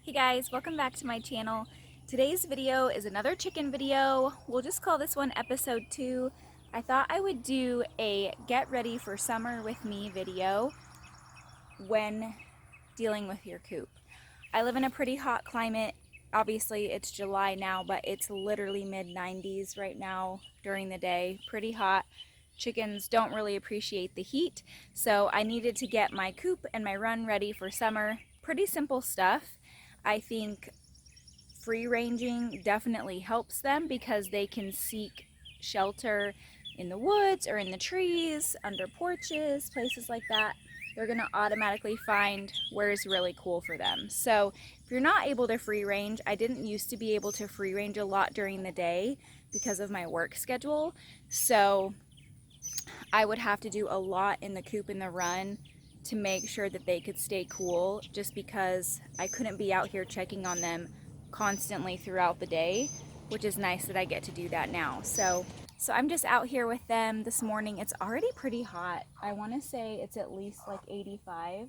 Hey guys, welcome back to my channel. Today's video is another chicken video. We'll just call this one episode 2. I thought I would do a get ready for summer with me video when dealing with your coop. I live in a pretty hot climate. Obviously it's July now, but it's literally mid-90s right now during the day. Pretty hot. Chickens don't really appreciate the heat, so I needed to get my coop and my run ready for summer. Pretty simple stuff. I think free ranging definitely helps them because they can seek shelter in the woods or in the trees, under porches, places like that. They're going to automatically find where is really cool for them. So if you're not able to free range, I didn't used to be able to free range a lot during the day because of my work schedule. So I would have to do a lot in the coop and the run to make sure that they could stay cool, just because I couldn't be out here checking on them constantly throughout the day, which is nice that I get to do that now. So I'm just out here with them this morning. It's already pretty hot. I want to say it's at least like 85.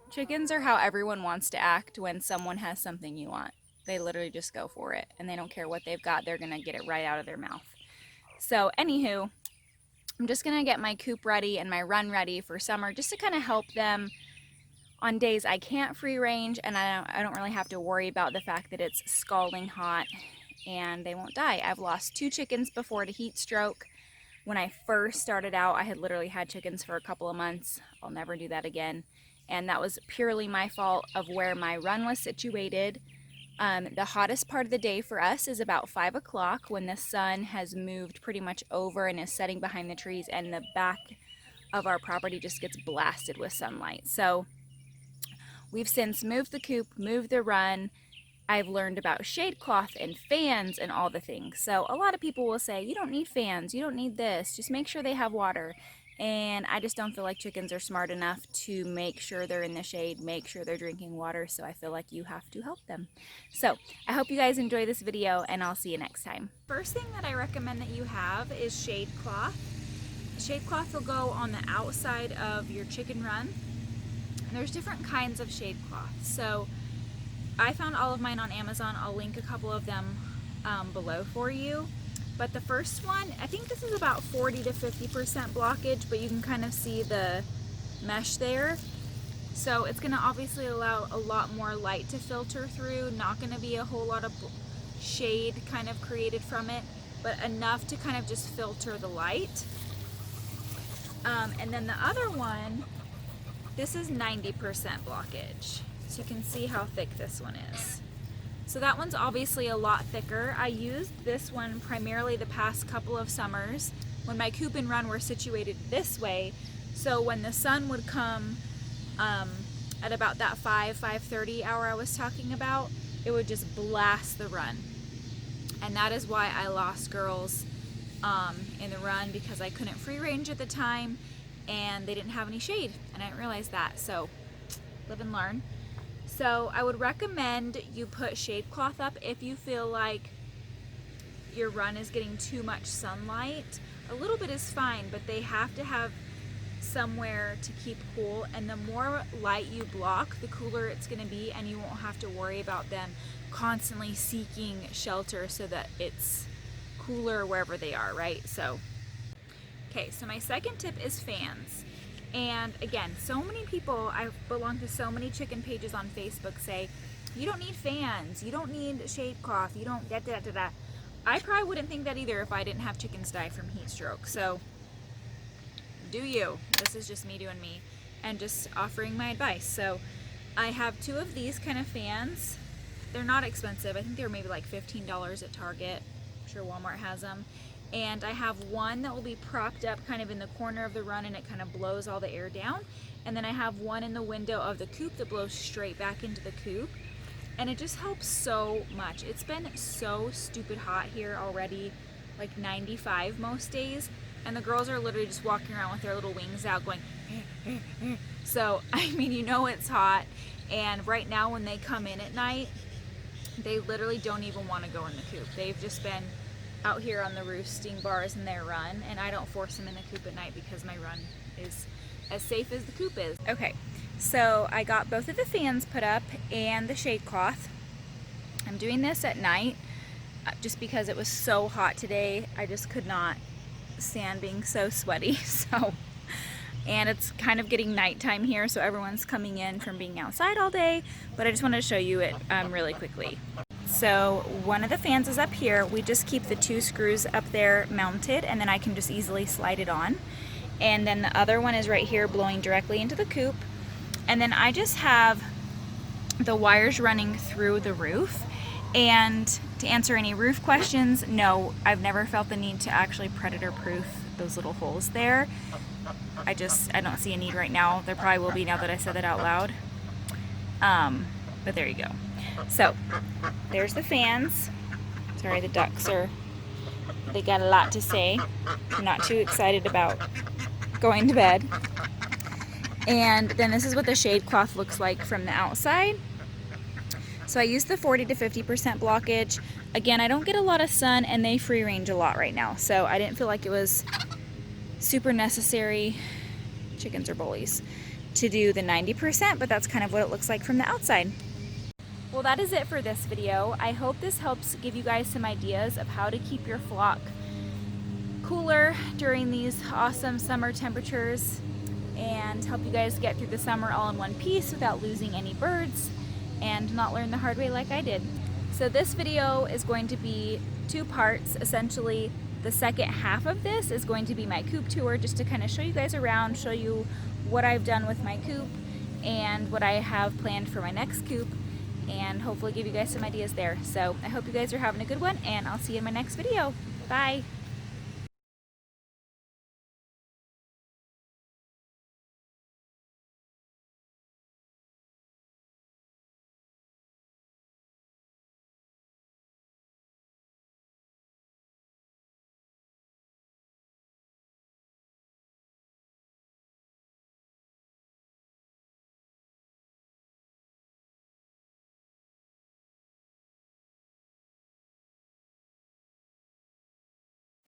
Chickens are how everyone wants to act when someone has something you want. They literally just go for it, and they don't care what they've got. They're gonna get it right out of their mouth. So anywho, I'm just gonna get my coop ready and my run ready for summer, just to kind of help them on days I can't free range, and I don't really have to worry about the fact that it's scalding hot and they won't die. I've lost 2 chickens before to heat stroke. When I first started out, I had literally had chickens for a couple of months. I'll never do that again. And that was purely my fault of where my run was situated. The hottest part of the day for us is about 5 o'clock, when the sun has moved pretty much over and is setting behind the trees, and the back of our property just gets blasted with sunlight. So we've since moved the coop, moved the run. I've learned about shade cloth and fans and all the things. So a lot of people will say, you don't need fans, you don't need this, just make sure they have water. And I just don't feel like chickens are smart enough to make sure they're in the shade, make sure they're drinking water, so I feel like you have to help them. So I hope you guys enjoy this video, and I'll see you next time. First thing that I recommend that you have is shade cloth. Shade cloth will go on the outside of your chicken run. And there's different kinds of shade cloth. So I found all of mine on Amazon. I'll link a couple of them below for you. But the first one, I think this is about 40 to 50% blockage, but you can kind of see the mesh there. So it's going to obviously allow a lot more light to filter through, not going to be a whole lot of shade kind of created from it, but enough to kind of just filter the light. And then the other one, this is 90% blockage. So you can see how thick this one is. So that one's obviously a lot thicker. I used this one primarily the past couple of summers when my coop and run were situated this way. So when the sun would come at about that 5:30 hour I was talking about, it would just blast the run. And that is why I lost girls in the run, because I couldn't free range at the time and they didn't have any shade, and I didn't realize that. So live and learn. So I would recommend you put shade cloth up if you feel like your run is getting too much sunlight. A little bit is fine, but they have to have somewhere to keep cool, and the more light you block, the cooler it's going to be, and you won't have to worry about them constantly seeking shelter so that it's cooler wherever they are, right? So okay, so my second tip is fans. And again, so many people, I belong to so many chicken pages on Facebook, say, you don't need fans, you don't need shade cloth, you don't da da da da. I probably wouldn't think that either if I didn't have chickens die from heat stroke. So do you. This is just me doing me and just offering my advice. So I have 2 of these kind of fans. They're not expensive. I think they were maybe like $15 at Target. I'm sure Walmart has them. And I have one that will be propped up kind of in the corner of the run, and it kind of blows all the air down. And then I have one in the window of the coop that blows straight back into the coop. And it just helps so much. It's been so stupid hot here already, like 95 most days. And the girls are literally just walking around with their little wings out going, so, I mean, you know it's hot. And right now when they come in at night, they literally don't even want to go in the coop. They've just been out here on the roosting bars in their run, and I don't force them in the coop at night because my run is as safe as the coop is. Okay, so I got both of the fans put up and the shade cloth. I'm doing this at night just because it was so hot today. I just could not stand being so sweaty. And it's kind of getting nighttime here, so everyone's coming in from being outside all day, but I just wanted to show you it really quickly. So one of the fans is up here. We just keep the 2 screws up there mounted, and then I can just easily slide it on. And then the other one is right here blowing directly into the coop. And then I just have the wires running through the roof. And to answer any roof questions, no, I've never felt the need to actually predator proof those little holes there. I don't see a need right now. There probably will be now that I said that out loud. But there you go. So there's the fans. Sorry, the ducks they got a lot to say. I'm not too excited about going to bed. And then this is what the shade cloth looks like from the outside. So I use the 40 to 50% blockage. Again, I don't get a lot of sun and they free range a lot right now. So I didn't feel like it was super necessary, chickens or bullies, to do the 90%, but that's kind of what it looks like from the outside. Well, that is it for this video. I hope this helps give you guys some ideas of how to keep your flock cooler during these awesome summer temperatures and help you guys get through the summer all in one piece without losing any birds and not learn the hard way like I did. So this video is going to be 2 parts. Essentially, the second half of this is going to be my coop tour, just to kind of show you guys around, show you what I've done with my coop and what I have planned for my next coop, and hopefully give you guys some ideas there. So I hope you guys are having a good one, and I'll see you in my next video. Bye!